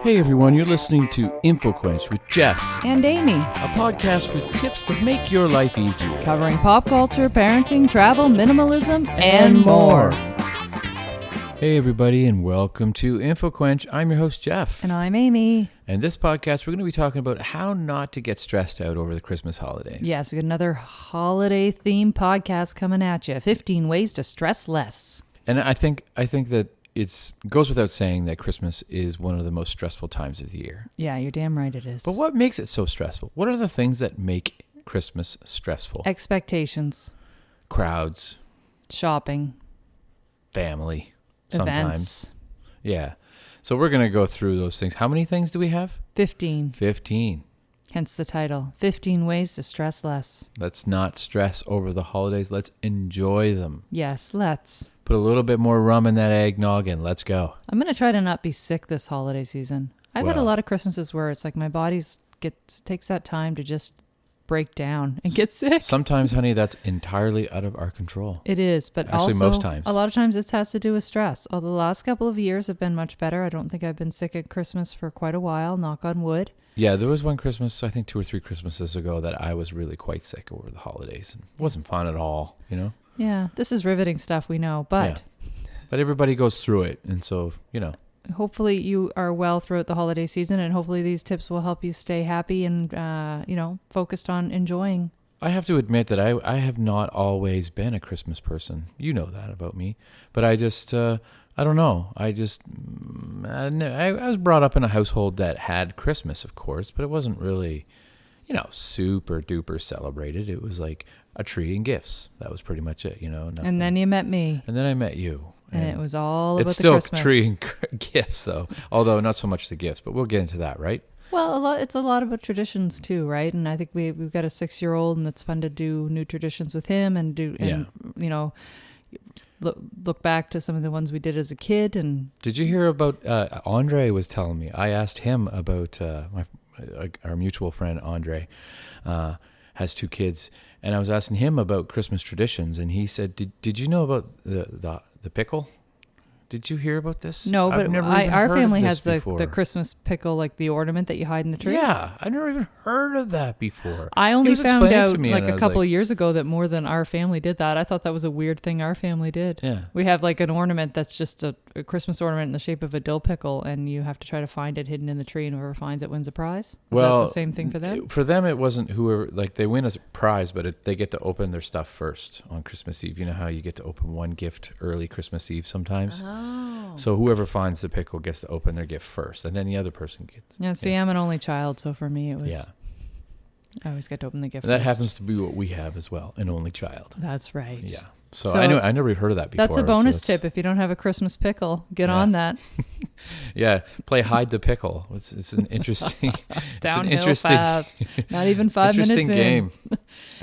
Hey everyone, you're listening to InfoQuench with Jeff, and Amy, a podcast with tips to make your life easier. covering pop culture, parenting, travel, minimalism, and more. Hey everybody, and welcome to InfoQuench. I'm your host, Jeff. And I'm Amy. And this podcast, we're going to be talking about how not to get stressed out over the Christmas holidays. Yes, we got another holiday-themed podcast coming at you. 15 ways to stress less. And I think that it goes without saying that Christmas is one of the most stressful times of the year. Yeah, you're damn right it is. But what makes it so stressful? What are the things that make Christmas stressful? Expectations. Crowds. Shopping. Family. Sometimes. Events. Yeah. So we're going to go through those things. How many things do we have? 15. 15. Hence the title. 15 ways to stress less. Let's not stress over the holidays. Let's enjoy them. Yes, let's. Put a little bit more rum in that eggnog and let's go. I'm going to try to not be sick this holiday season. I've had a lot of Christmases where it's like my body takes that time to just break down and get sick. Sometimes, honey, that's entirely out of our control. It is, but Actually, also most times. A lot of times this has to do with stress. Although the last couple of years have been much better. I don't think I've been sick at Christmas for quite a while, knock on wood. Yeah, there was one Christmas, I think 2 or 3 Christmases ago, that I was really quite sick over the holidays. It wasn't fun at all, you know? Yeah, this is riveting stuff, we know, but... Yeah. But everybody goes through it, and so, you know. Hopefully you are well throughout the holiday season, and hopefully these tips will help you stay happy and, focused on enjoying. I have to admit that I have not always been a Christmas person. You know that about me. But I just, I don't know. I was brought up in a household that had Christmas, of course, but it wasn't really, super duper celebrated. It was like a tree and gifts. That was pretty much it, nothing. And then you met me. And then I met you. And it was all about it's the still Christmas. Tree and gifts, though. Although not so much the gifts, but we'll get into that, right? Well, it's a lot about traditions too, right? And I think we've got a 6-year-old, and it's fun to do new traditions with him look back to some of the ones we did as a kid. And did you hear about Andre was telling me? I asked him about our mutual friend Andre has 2 kids, and I was asking him about Christmas traditions, and he said, "Did you know about the pickle? Did you hear about this?" No, but our family has the Christmas pickle, like the ornament that you hide in the tree. Yeah, I've never even heard of that before. I only found out a couple of years ago that more than our family did that. I thought that was a weird thing our family did. Yeah. We have like an ornament that's just a Christmas ornament in the shape of a dill pickle, and you have to try to find it hidden in the tree, and whoever finds it wins a prize. Is that the same thing for them? For them, it wasn't whoever, like they win a prize, but they get to open their stuff first on Christmas Eve. You know how you get to open one gift early Christmas Eve sometimes? Oh. So whoever finds the pickle gets to open their gift first, and then the other person gets. Yeah, see, I'm an only child, so for me it was. Yeah. I always get to open the gift. And that first. happens to be what we have as well, an only child. That's right. Yeah. So I never heard of that before. That's a bonus tip. If you don't have a Christmas pickle, get on that. Yeah, play hide the pickle. It's an interesting downhill fast. Not even 5 minutes in. Interesting game.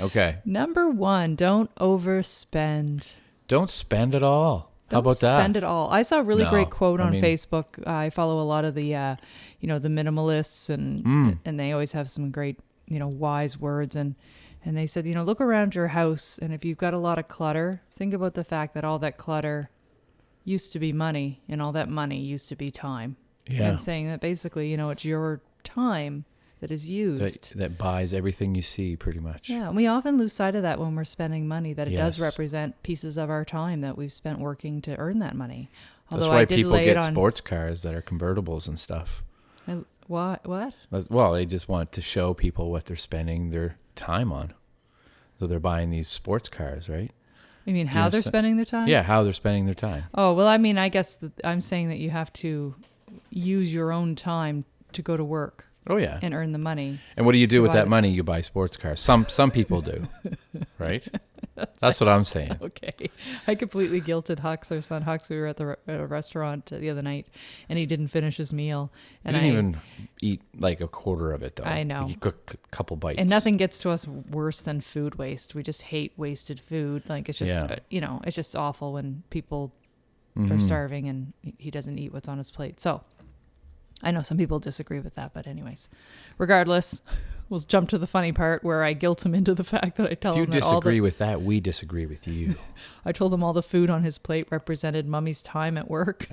Okay. Number 1, don't overspend. Don't spend it all. How about that? Don't spend it all. I saw a really great quote on Facebook. I follow a lot of the, the minimalists, and they always have some great, wise words. And they said, look around your house, and if you've got a lot of clutter, think about the fact that all that clutter used to be money, and all that money used to be time. Yeah. And saying that basically, it's your time that is used. That buys everything you see, pretty much. Yeah, and we often lose sight of that when we're spending money, that it does Yes. represent pieces of our time that we've spent working to earn that money. That's why people get sports cars that are convertibles and stuff. What? Well, they just want to show people what they're spending their time on. So they're buying these sports cars, right? You mean how they're spending their time? Yeah, how they're spending their time. Oh, well, I mean, I guess I'm saying that you have to use your own time to go to work. Oh, yeah. And earn the money. And what do you do with that money? You buy sports cars. Some people do, right? That's what I'm saying. Okay. I completely guilted Hux, our son Hux. We were at the restaurant the other night, and he didn't finish his meal. And he didn't even eat like a quarter of it, though. I know. He cooked a couple bites. And nothing gets to us worse than food waste. We just hate wasted food. Like, it's just, it's just awful when people are starving and he doesn't eat what's on his plate. So I know some people disagree with that, but anyways, regardless, we'll jump to the funny part where I guilt him into the fact that I tell him that if you disagree with that, we disagree with you. I told him all the food on his plate represented Mummy's time at work.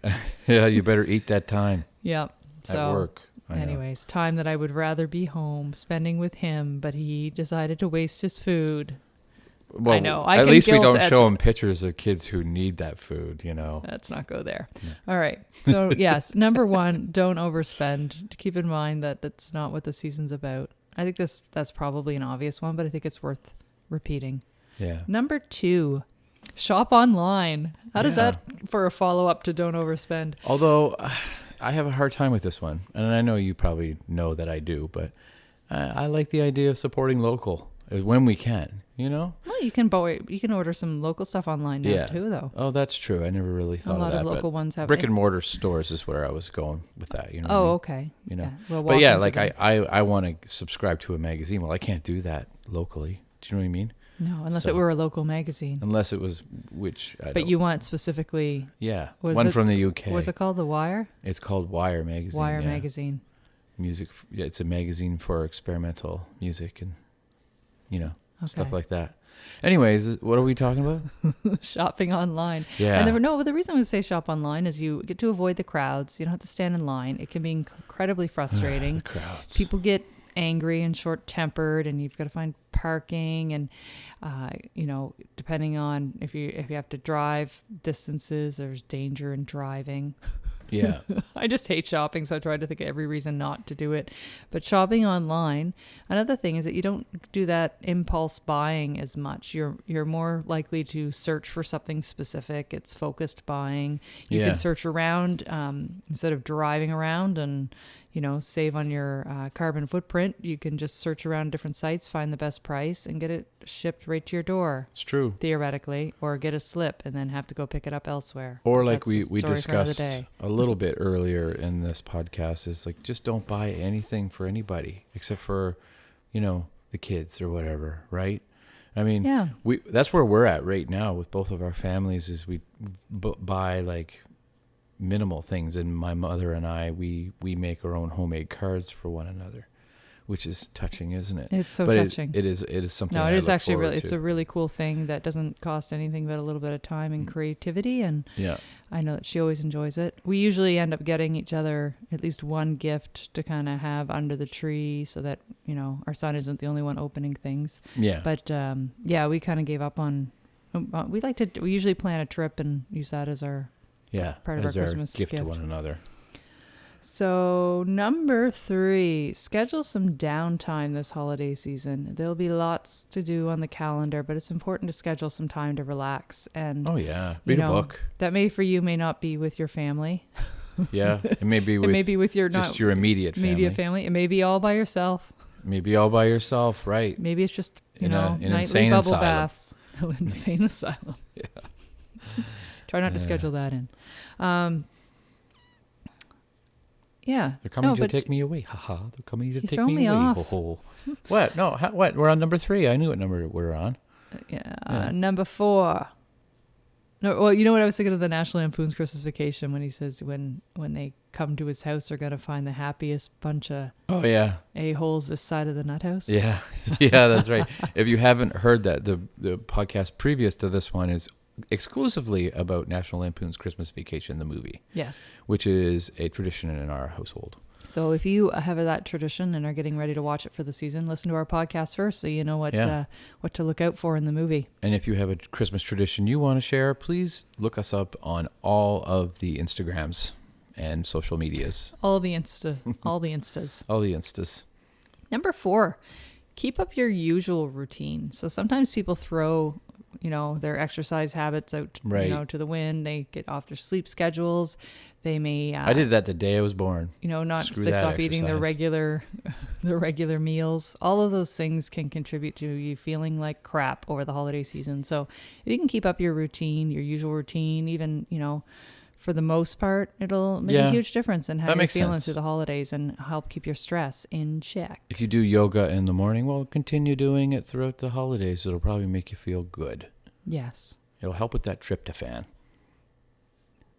Yeah, you better eat that time. Yeah. So, at work. Anyways, time that I would rather be home spending with him, but he decided to waste his food. Well, I know. At least we don't show him pictures of kids who need that food, Let's not go there. Yeah. All right. So, yes, number 1, don't overspend. Keep in mind that that's not what the season's about. I think that's probably an obvious one, but I think it's worth repeating. Yeah. Number 2, shop online. How does that for a follow-up to don't overspend? Although I have a hard time with this one, and I know you probably know that I do, but I like the idea of supporting local when we can, Well, you can order some local stuff online now too, though. Oh, that's true. I never really thought of that. A lot of local ones have brick and mortar stores is where I was going with that. Okay. Yeah. Well, but like I want to subscribe to a magazine. Well, I can't do that locally. Do you know what I mean? No, unless it were a local magazine. Unless it was, But you want specifically... Yeah, one from the UK. Was it called The Wire? It's called Wire Magazine. Wire Magazine. Music. Yeah, it's a magazine for experimental music and, stuff like that. Anyways, what are we talking about? Shopping online. Yeah. And the reason we say shop online is you get to avoid the crowds. You don't have to stand in line. It can be incredibly frustrating. The crowds. People get angry and short-tempered, and you've got to find parking, and depending on if you have to drive distances, there's danger in driving. Yeah. I just hate shopping, so I try to think of every reason not to do it. But shopping online, another thing is that you don't do that impulse buying as much. You're more likely to search for something specific. It's focused buying. You can search around instead of driving around and save on your carbon footprint. You can just search around different sites, find the best price, and get it shipped right to your door. It's true. Theoretically, or get a slip and then have to go pick it up elsewhere. Or like we discussed a little bit earlier in this podcast, is like, just don't buy anything for anybody except for, the kids or whatever, right? I mean, that's where we're at right now with both of our families, is we buy like minimal things, and my mother and I we make our own homemade cards for one another, which is touching, isn't it? It's so touching. It is something. No, it is actually really. It's a really cool thing that doesn't cost anything but a little bit of time and creativity, and I know that she always enjoys it. We usually end up getting each other at least one gift to kind of have under the tree, so that our son isn't the only one opening things. Yeah. But we kind of gave up on. We usually plan a trip and use that as our. Part of our Christmas gift to one another. So number 3, schedule some downtime this holiday season. There'll be lots to do on the calendar, but it's important to schedule some time to relax. And read a book. That may not be with your family. Yeah, it may be with your immediate family. It may be all by yourself. Maybe all by yourself, right? Maybe it's just in nightly insane bubble asylum. baths. Insane asylum. Yeah. Try not to schedule that in. They're coming to take me away. Haha. They're coming to take me away. off. Ho, ho. What? No. What? We're on number 3. I knew what number we're on. Number 4. No. Well, you know what I was thinking of, the National Lampoon's Christmas Vacation, when he says when they come to his house, they're gonna find the happiest bunch of a-holes this side of the nut house. Yeah. Yeah, that's right. If you haven't heard that, the podcast previous to this one is exclusively about National Lampoon's Christmas Vacation, the movie. Yes. Which is a tradition in our household. So if you have that tradition and are getting ready to watch it for the season, listen to our podcast first so you know what to look out for in the movie. And if you have a Christmas tradition you want to share, please look us up on all of the Instagrams and social medias. All the Instas. All the Instas. Number 4, keep up your usual routine. So sometimes people throw their exercise habits out, to the wind. They get off their sleep schedules. They may. I did that the day I was born. They stop eating their regular meals. All of those things can contribute to you feeling like crap over the holiday season. So if you can keep up your routine, your usual routine, even for the most part, it'll make a huge difference in how you're feeling through the holidays and help keep your stress in check. If you do yoga in the morning, well, continue doing it throughout the holidays. It'll probably make you feel good. Yes. It'll help with that tryptophan.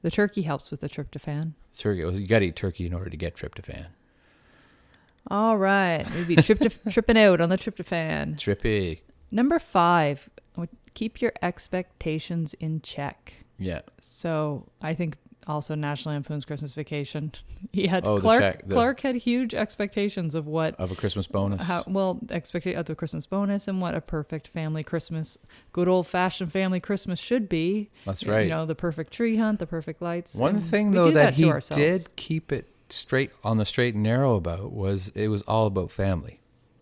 The turkey helps with the tryptophan. You got to eat turkey in order to get tryptophan. All right. We'd be tripping out on the tryptophan. Trippy. Number 5, keep your expectations in check. Yeah. So I think also National Lampoon's Christmas Vacation. He had Oh, Clark had huge expectations of what of a Christmas bonus. Expected of the Christmas bonus and what a perfect family Christmas, good old fashioned family Christmas should be. That's right. You know, the perfect tree hunt, the perfect lights. One thing though that he did keep it straight on the straight and narrow about was it was all about family.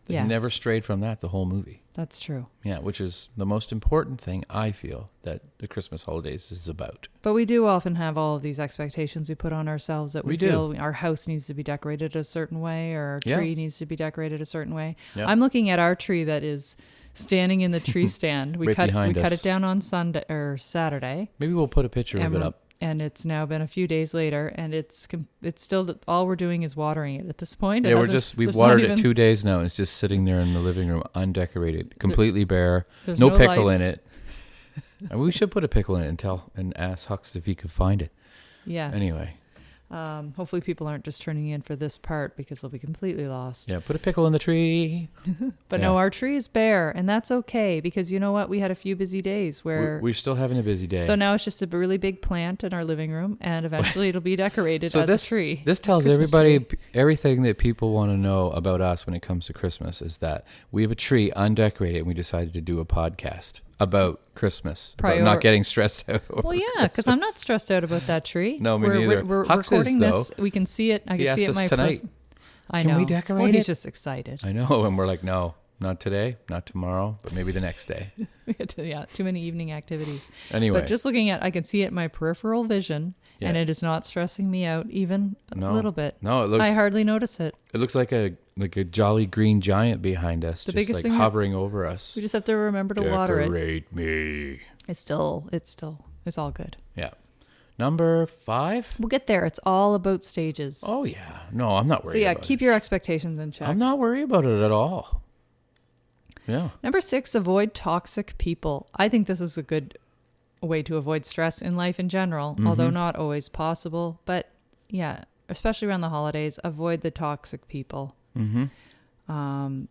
He never strayed from that the whole movie. That's true. Yeah, which is the most important thing I feel that the Christmas holidays is about. But we do often have all of these expectations we put on ourselves that we feel our house needs to be decorated a certain way or our tree needs to be decorated a certain way. Yeah. I'm looking at our tree that is standing in the tree stand. We cut it down on Sunday or Saturday. Maybe we'll put a picture of it up. And it's now been a few days later, and it's still all we're doing is watering it at this point. Yeah, we've watered it 2 days now, and it's just sitting there in the living room, undecorated, completely bare, no pickle in it. And we should put a pickle in it and ask Hux if he could find it. Yes. Anyway. Hopefully people aren't just turning in for this part because they'll be completely lost. Yeah, put a pickle in the tree. But no, our tree is bare, and that's okay because you know what? We had a few busy days where... We're still having a busy day. So now it's just a really big plant in our living room, and eventually it'll be decorated as a tree. This tells everybody everything that people want to know about us when it comes to Christmas is that we have a tree undecorated, and we decided to do a podcast about Christmas, about not getting stressed out over Well, because I'm not stressed out about that tree. No, me neither. We're recording this. We can see it. I can see it. He asked us tonight. I know. Can we decorate it? He's just excited. I know, and we're like, no, not today, not tomorrow, but maybe the next day. Too many evening activities. Anyway. But just looking at, I can see it in my peripheral vision, and it is not stressing me out even a little bit. No, it looks. I hardly notice it. It looks like a jolly green giant behind us, the just biggest like hovering over us. We just have to remember to water it. Decorate me. It's all good. Yeah. Number 5? We'll get there. It's all about stages. Oh, yeah. No, I'm not worried about it. So, keep your expectations in check. I'm not worried about it at all. Yeah. Number 6, avoid toxic people. I think this is a good way to avoid stress in life in general, although not always possible. But, yeah, especially around the holidays, avoid the toxic people. Mm-hmm.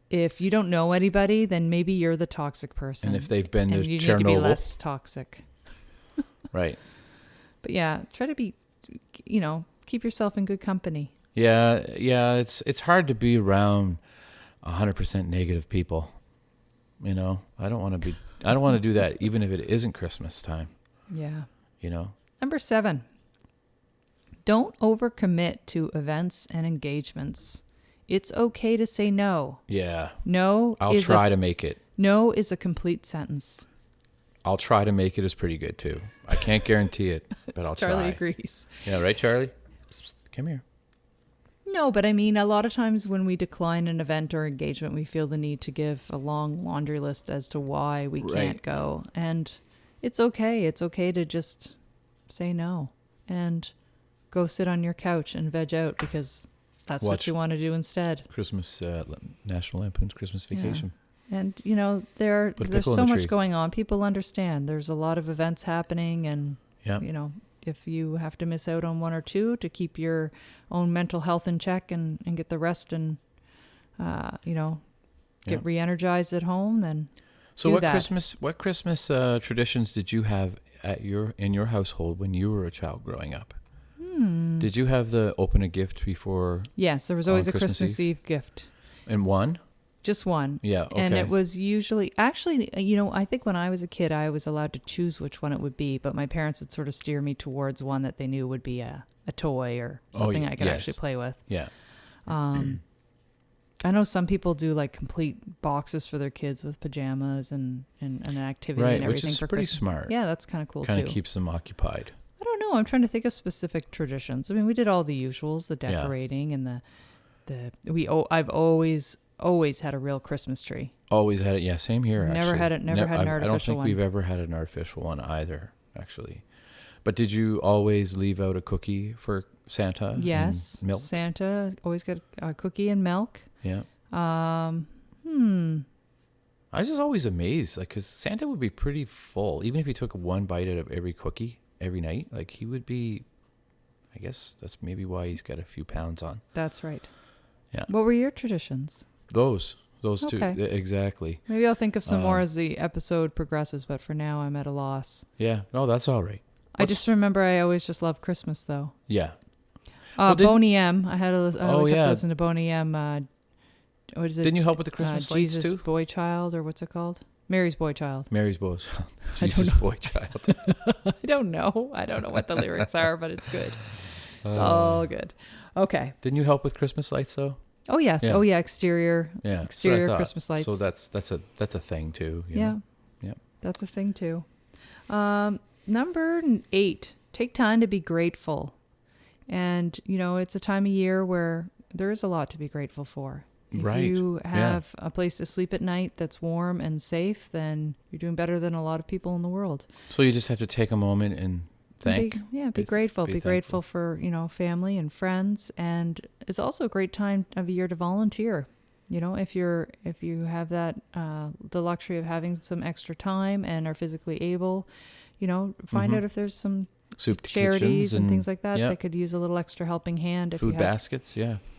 If you don't know anybody, then maybe you're the toxic person. And if they've been to Chernobyl. You need to be less toxic. Right. But yeah, try to be, keep yourself in good company. Yeah. It's hard to be around 100% negative people. I don't want to do that even if it isn't Christmas time. Yeah. Number 7, don't overcommit to events and engagements. It's okay to say no. Yeah. No. I'll try to make it. No is a complete sentence. I'll try to make it is pretty good too. I can't guarantee it, but I'll try. Charlie agrees. Yeah, right, Charlie? Come here. No, but I mean, a lot of times when we decline an event or engagement, we feel the need to give a long laundry list as to why we can't go. And it's okay. It's okay to just say no and go sit on your couch and veg out because that's what you want to do instead. Christmas, National Lampoon's Christmas Vacation. Yeah. And, there's so much going on. People understand. There's a lot of events happening and, if you have to miss out on one or two to keep your own mental health in check and get the rest and, get re-energized at home, then so what Christmas traditions did you have in your household when you were a child growing up? Did you have the open a gift before? Yes, there was always a Christmas Eve gift. And one? Just one. Yeah, okay. And it was usually, actually, I think when I was a kid, I was allowed to choose which one it would be, but my parents would sort of steer me towards one that they knew would be a toy or something I could actually play with. Yeah. I know some people do like complete boxes for their kids with pajamas and an activity and everything. Which is for pretty Christmas. smart. Yeah, that's kind of cool too. Kind of keeps them occupied. I don't know. I'm trying to think of specific traditions. I mean, we did all the usuals, the decorating and I've always had a real Christmas tree. Always had it. Yeah, same here. Never had an artificial one. I don't think we've ever had an artificial one either, actually. But did you always leave out a cookie for Santa? Yes. And milk? Santa always got a cookie and milk. Yeah. I was just always amazed, because Santa would be pretty full, even if he took one bite out of every cookie every night. Like he would be. I guess that's maybe why he's got a few pounds on. That's right. Yeah. What were your traditions? Those okay. two, exactly. Maybe I'll think of some more as the episode progresses, but for now I'm at a loss. Yeah, no, that's all right. I just remember I always just loved Christmas, though. Yeah. Boney M. I always have to yeah. listen to Boney M. What is it? Didn't you help with the Christmas lights Jesus too? Boy Child, or what's it called? Mary's Boy Child. Mary's Boy Child. Jesus Boy Child. I don't know. I don't know what the lyrics are, but it's good. It's all good. Okay. Didn't you help with Christmas lights though? Oh yes. Yeah. Oh yeah. Exterior. Yeah. Exterior Christmas lights. So that's a thing too. You know? Yeah. That's a thing too. Number 8. Take time to be grateful. And it's a time of year where there is a lot to be grateful for. If you have a place to sleep at night that's warm and safe, then you're doing better than a lot of people in the world. So you just have to take a moment and thank. Be grateful. Be grateful for, family and friends. And it's also a great time of year to volunteer. If you have that, the luxury of having some extra time and are physically able, find out if there's some soup charities and things like that that could use a little extra helping hand. Food baskets,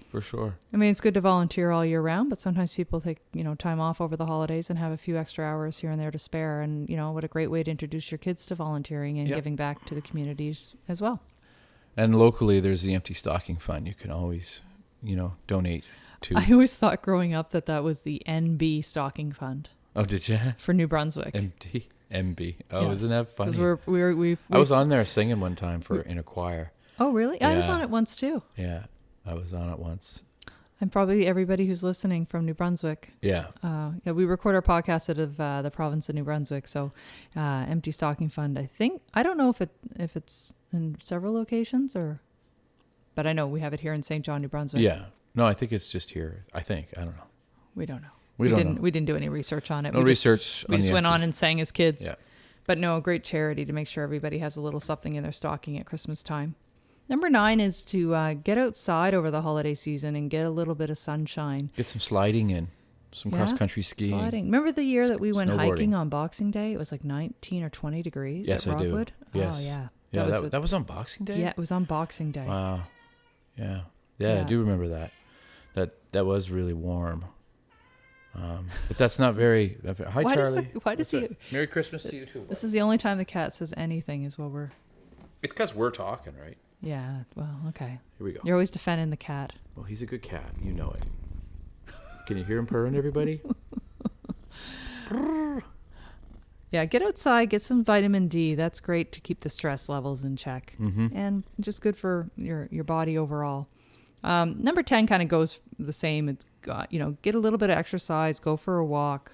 for sure. I mean, it's good to volunteer all year round, but sometimes people take, time off over the holidays and have a few extra hours here and there to spare. And, what a great way to introduce your kids to volunteering and giving back to the communities as well. And locally, there's the Empty Stocking Fund. You can always, donate to. I always thought growing up that was the NB Stocking Fund. Oh, did you? For New Brunswick. MB. Oh, yes. Isn't that funny? Because I was on there singing one time in a choir. Oh, really? Yeah. I was on it once too. Yeah, I was on it once. And probably everybody who's listening from New Brunswick. Yeah. We record our podcast out of the province of New Brunswick. So, Empty Stocking Fund. I don't know if it's in several locations but I know we have it here in St. John, New Brunswick. Yeah. No, I think it's just here. I don't know. We don't know. We didn't do any research on it. We just went on and sang as kids. Yeah. But no, a great charity to make sure everybody has a little something in their stocking at Christmas time. Number 9 is to get outside over the holiday season and get a little bit of sunshine. Get some sliding in, some cross-country skiing. Sliding. Remember the year that we went hiking on Boxing Day? It was like 19 or 20 degrees at Rockwood? I do. Yes. Oh, yeah. That was on Boxing Day? Yeah, it was on Boxing Day. Wow. Yeah. Yeah, I do remember that. That was really warm. But that's not very. Hi, Charlie. Why does he? Merry Christmas to you too. This is the only time the cat says anything is what we're. It's because we're talking, right? Yeah. Well, okay. Here we go. You're always defending the cat. Well, he's a good cat. You know it. Can you hear him purring, everybody? Yeah, get outside, get some vitamin D. That's great to keep the stress levels in check, and just good for your body overall. Number 10 kind of goes the same. It's get a little bit of exercise, go for a walk.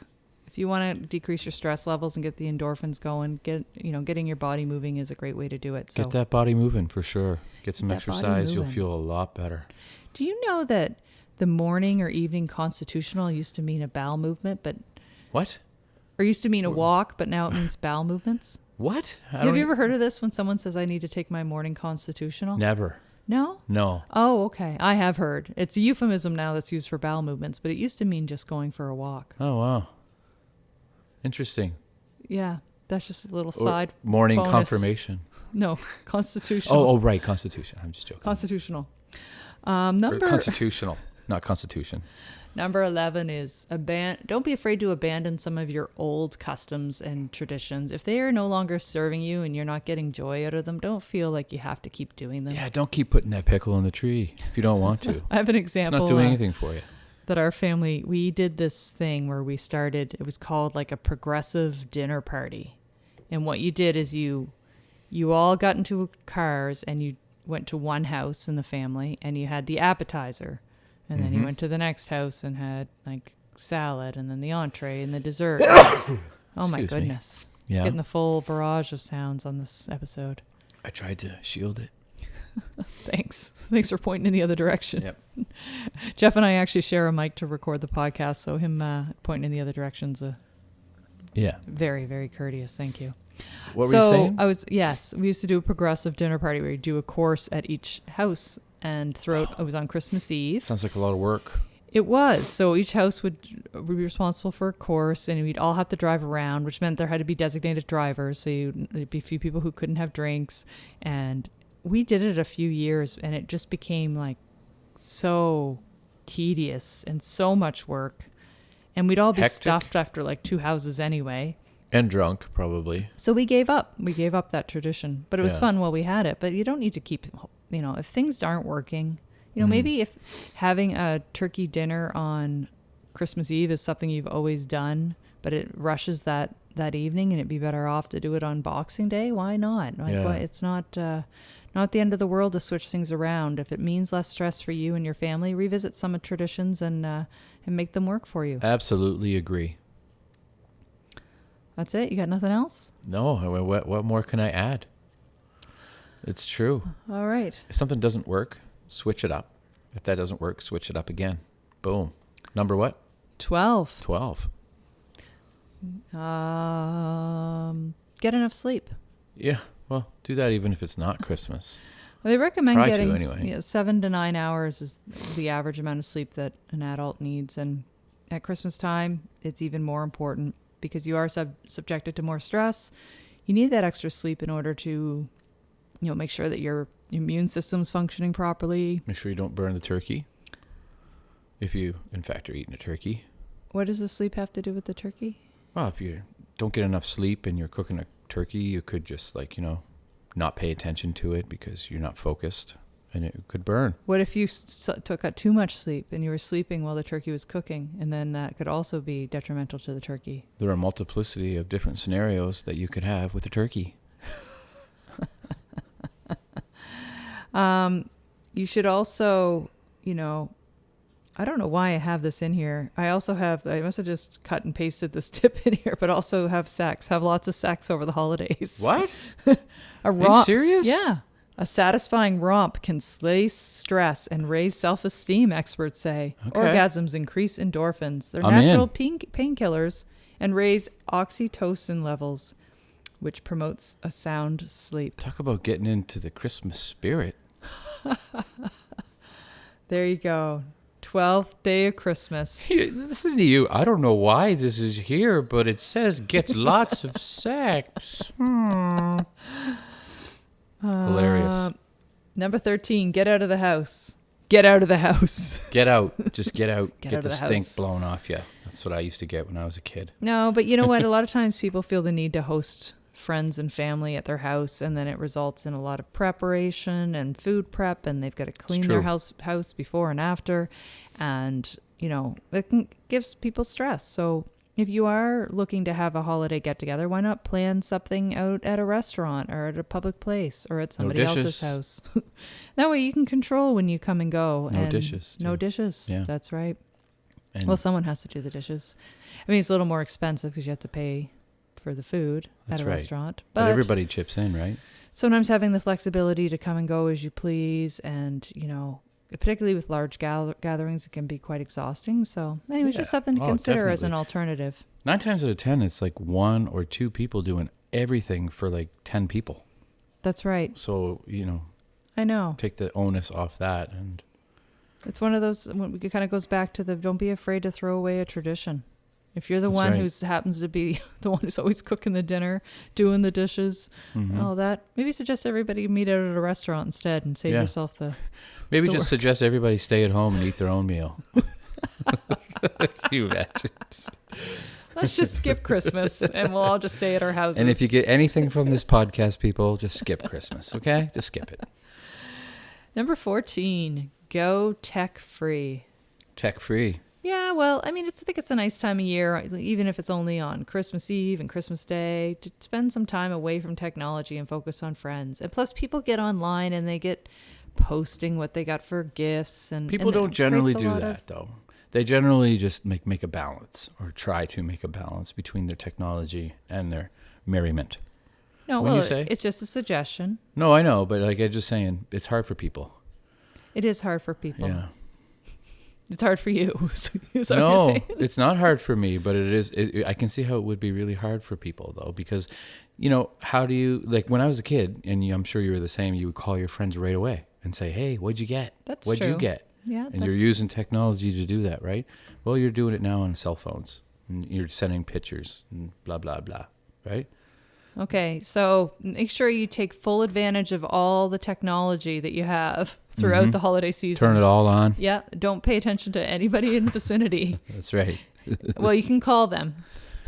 If you want to decrease your stress levels and get the endorphins going, getting your body moving is a great way to do it. So get that body moving for sure. Get some exercise. You'll feel a lot better. Do you know that the morning or evening constitutional used to mean a bowel movement, but what? Or used to mean a walk, but now it means bowel movements? What? Have you ever heard of this when someone says, I need to take my morning constitutional? Never. No? No. Oh, okay. I have heard. It's a euphemism now that's used for bowel movements, but it used to mean just going for a walk. Oh, wow. Interesting. Yeah. That's just a little side morning bonus. Confirmation. No, constitutional. Oh, right. Constitution. I'm just joking. Constitutional. Constitutional, not Constitution. Number 11 is don't be afraid to abandon some of your old customs and traditions. If they are no longer serving you and you're not getting joy out of them, don't feel like you have to keep doing them. Yeah, don't keep putting that pickle in the tree if you don't want to. I have an example. It's not doing anything for you. That our family, we did this thing where we started, it was called like a progressive dinner party. And what you did is you all got into cars and you went to one house in the family and you had the appetizer. And then you went to the next house and had like salad and then the entree and the dessert. Oh my goodness. Yeah. Getting the full barrage of sounds on this episode. I tried to shield it. Thanks. Thanks for pointing in the other direction. Yep. Jeff and I actually share a mic to record the podcast, so him pointing in the other direction's very, very courteous. Thank you. What were you saying? Yes, we used to do a progressive dinner party where you do a course at each house. And it was on Christmas Eve. Sounds like a lot of work. It was. So each house would be responsible for a course, and we'd all have to drive around, which meant there had to be designated drivers. So there'd be a few people who couldn't have drinks. And we did it a few years, and it just became like so tedious and so much work. And we'd all be stuffed after like 2 houses anyway. And drunk, probably. So we gave up. We gave up that tradition. But it was fun while we had it. But you don't need to keep, if things aren't working, maybe if having a turkey dinner on Christmas Eve is something you've always done, but it rushes that evening, and it'd be better off to do it on Boxing Day, why not? It's not the end of the world to switch things around. If it means less stress for you and your family, revisit some traditions and make them work for you. Absolutely agree. That's it? You got nothing else? No. What more can I add? It's true. All right. If something doesn't work, switch it up. If that doesn't work, switch it up again. Boom. Number what? 12. 12. Get enough sleep. Yeah. Well, do that even if it's not Christmas. Well, they recommend Try getting to, anyway. 7 to 9 hours is the average amount of sleep that an adult needs. And at Christmas time, it's even more important because you are subjected to more stress. You need that extra sleep in order to, make sure that your immune system's functioning properly. Make sure you don't burn the turkey. If you, in fact, are eating a turkey. What does the sleep have to do with the turkey? Well, if you don't get enough sleep and you're cooking a turkey, you could just not pay attention to it because you're not focused and it could burn. What if you took too much sleep and you were sleeping while the turkey was cooking, and then that could also be detrimental to the turkey? There are a multiplicity of different scenarios that you could have with a turkey. You should also, I don't know why I have this in here. I must have just cut and pasted this tip in here, but also have sex. Have lots of sex over the holidays. What? Are you serious? Yeah. A satisfying romp can slay stress and raise self-esteem, experts say. Okay. Orgasms increase endorphins. They're natural painkillers and raise oxytocin levels, which promotes a sound sleep. Talk about getting into the Christmas spirit. There you go. 12th day of Christmas. Listen to you. I don't know why this is here, but it says gets lots of sex. Hilarious. Number 13, get out of the house. Get out of the house. Get out. Just get out. Get the stink house. blown off you. That's what I used to get when I was a kid. No, but you know what? A lot of times people feel the need to host friends and family at their house, and then it results in a lot of preparation and food prep, and they've got to clean their house before and after, and it gives people stress. So if you are looking to have a holiday get together, why not plan something out at a restaurant or at a public place or at somebody else's house? That way you can control when you come and go. No dishes. No dishes. Yeah. That's right. Well, someone has to do the dishes. I mean, it's a little more expensive because you have to pay for the food at a restaurant. But everybody chips in, right? Sometimes having the flexibility to come and go as you please, and, particularly with large gatherings, it can be quite exhausting. So anyway, it's just something to consider as an alternative. 9 times out of 10, it's like 1 or 2 people doing everything for like 10 people. That's right. So, I know. Take the onus off that. And it's one of those, it kind of goes back to don't be afraid to throw away a tradition. If you're the one who happens to be the one who's always cooking the dinner, doing the dishes, and all that, maybe suggest everybody meet out at a restaurant instead and save yourself the Maybe just suggest everybody stay at home and eat their own meal. You imagine. Let's just skip Christmas and we'll all just stay at our houses. And if you get anything from this podcast, people, just skip Christmas, okay? Just skip it. Number 14, go tech free. Tech free. Yeah, well, I mean, I think it's a nice time of year, even if it's only on Christmas Eve and Christmas Day, to spend some time away from technology and focus on friends. And plus, people get online and they get posting what they got for gifts. And people don't generally do that, though. They generally just make a balance or try to make a balance between their technology and their merriment. No, well, it's just a suggestion. No, I know, but I'm just saying, it's hard for people. It is hard for people. Yeah. It's hard for you. No, it's not hard for me, but it is. I can see how it would be really hard for people, though, because, how do you, like when I was a kid, and I'm sure you were the same, you would call your friends right away and say, hey, what'd you get? What'd you get? Yeah. And you're using technology to do that, right? Well, you're doing it now on cell phones, and you're sending pictures and blah, blah, blah, right? Okay, so make sure you take full advantage of all the technology that you have throughout the holiday season. Turn it all on. Yeah, don't pay attention to anybody in the vicinity. That's right. Well, you can call them.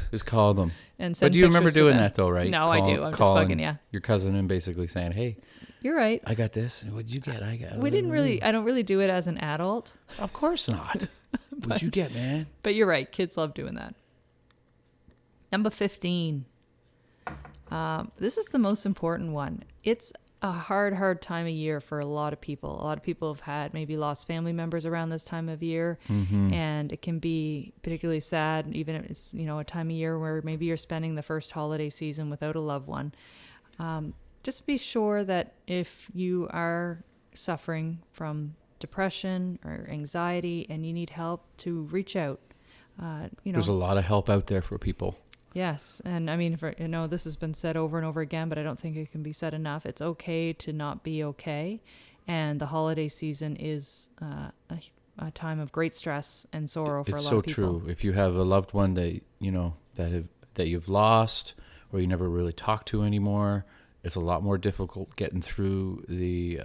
Just call them. and send But do you remember pictures to doing them. that though, right? No, I do. I'm just bugging you. Your cousin and basically saying, "Hey, you're right. I got this. What'd you get? I got." I don't really do it as an adult. Of course not. What'd you get, man? But you're right. Kids love doing that. Number 15. This is the most important one. It's a hard time of year for a lot of people. A lot of people have had maybe lost family members around this time of year, and it can be particularly sad, even if it's, a time of year where maybe you're spending the first holiday season without a loved one. Just be sure that if you are suffering from depression or anxiety and you need help, to reach out. There's a lot of help out there for people. Yes. And I mean, this has been said over and over again, but I don't think it can be said enough. It's okay to not be okay. And the holiday season is a time of great stress and sorrow for a lot of people. It's so true. If you have a loved one that, that you've lost or you never really talk to anymore, it's a lot more difficult getting through the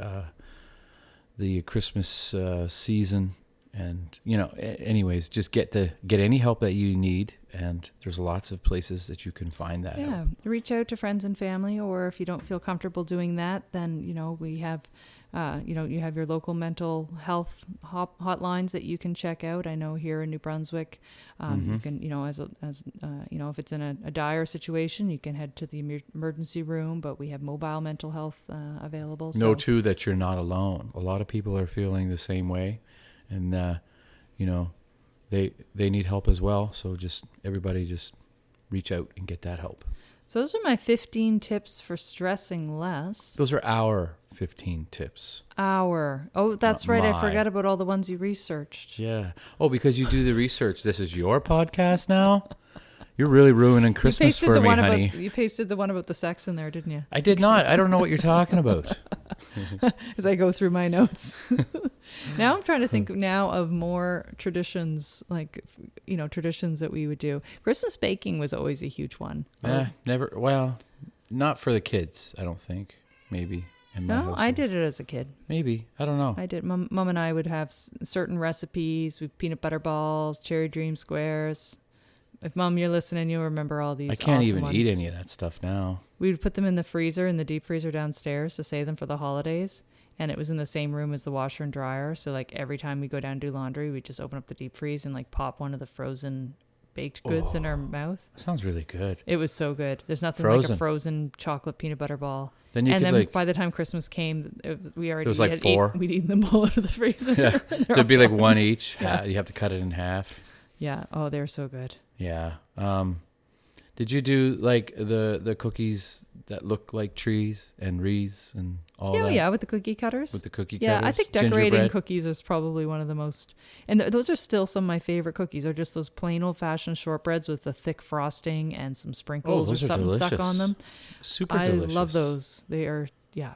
Christmas season. And, anyways, just get any help that you need. And there's lots of places that you can find that. Yeah. help. Reach out to friends and family, or if you don't feel comfortable doing that, then, we have, you have your local mental health hotlines that you can check out. I know here in New Brunswick, you can, if it's in a dire situation, you can head to the emergency room, but we have mobile mental health available. Know too that you're not alone. A lot of people are feeling the same way. And, they need help as well. So everybody just reach out and get that help. So those are my 15 tips for stressing less. Those are our 15 tips. Oh, that's right. I forgot about all the ones you researched. Yeah. Oh, because you do the research. This is your podcast now? You're really ruining Christmas for me, honey. You pasted the one about the sex in there, didn't you? I did not. I don't know what you're talking about. As I go through my notes. Now I'm trying to think now of more traditions, traditions that we would do. Christmas baking was always a huge one. Never. Well, not for the kids, I don't think. Maybe. No, I did it as a kid. Maybe. I don't know. I did. Mom and I would have certain recipes with peanut butter balls, cherry dream squares. If Mom, you're listening, you'll remember all these. I can't awesome even ones. eat any of that stuff now. We would put them in the freezer, in the deep freezer downstairs, to save them for the holidays. And it was in the same room as the washer and dryer. So every time we go down to do laundry, we just open up the deep freeze and pop one of the frozen baked goods in our mouth. That sounds really good. It was so good. There's nothing like a frozen chocolate peanut butter ball. Then by the time Christmas came, we already there was 4. We'd eaten them all out of the freezer. Yeah. There'd be one each. Yeah. You have to cut it in half. Yeah. Oh, they're so good. Yeah. Did you do the cookies that look like trees and wreaths and all that? Yeah, with the cookie cutters. With the cookie cutters. Yeah, I think decorating gingerbread. Cookies is probably one of the most, and those are still some of my favorite cookies. They're just those plain old-fashioned shortbreads with the thick frosting and some sprinkles or something stuck on them. Super delicious. I love those. They are, yeah.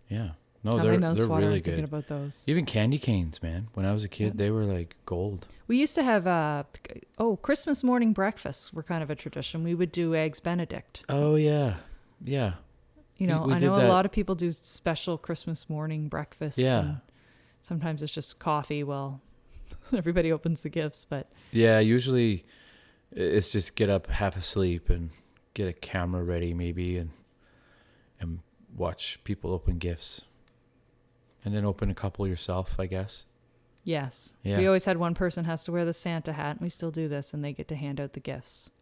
Yeah. No, they're really good. Thinking about those. Even candy canes, man. When I was a kid, they were gold. We used to have Christmas morning breakfasts were kind of a tradition. We would do eggs Benedict. Oh yeah, yeah. I know a lot of people do special Christmas morning breakfasts. Yeah. And sometimes it's just coffee while everybody opens the gifts, but yeah, usually it's just get up half asleep and get a camera ready maybe and watch people open gifts. And then open a couple yourself, I guess. Yes. Yeah. We always had one person has to wear the Santa hat, and we still do this, and they get to hand out the gifts.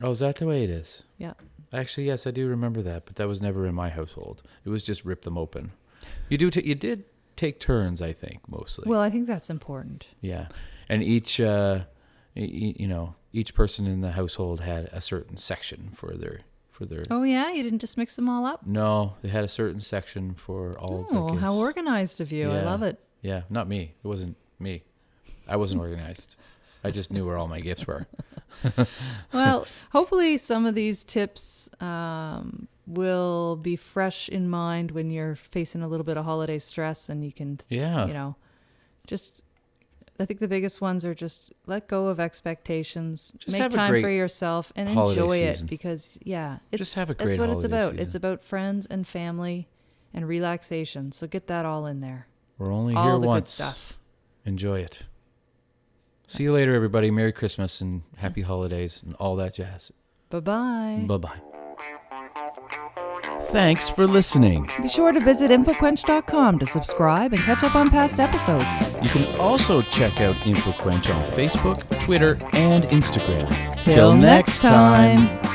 Oh, is that the way it is? Yeah. Actually, yes, I do remember that, but that was never in my household. It was just rip them open. You did take turns, I think, mostly. Well, I think that's important. Yeah. And each person in the household had a certain section for their. Oh yeah, you didn't just mix them all up? No, they had a certain section for all the gifts. Oh, how organized of you. Yeah. I love it. Yeah, not me. It wasn't me. I wasn't organized. I just knew where all my gifts were. Well, hopefully some of these tips will be fresh in mind when you're facing a little bit of holiday stress, and you can, I think the biggest ones are just let go of expectations, just make time for yourself, and enjoy it, because just have a great that's what it's about. season. It's about friends and family and relaxation. So get that all in there. We're only all here the once. Good stuff. Enjoy it. See you later, everybody. Merry Christmas and happy holidays and all that jazz. Bye-bye. Bye-bye. Thanks for listening. Be sure to visit InfoQuench.com to subscribe and catch up on past episodes. You can also check out InfoQuench on Facebook, Twitter, and Instagram. Till next time.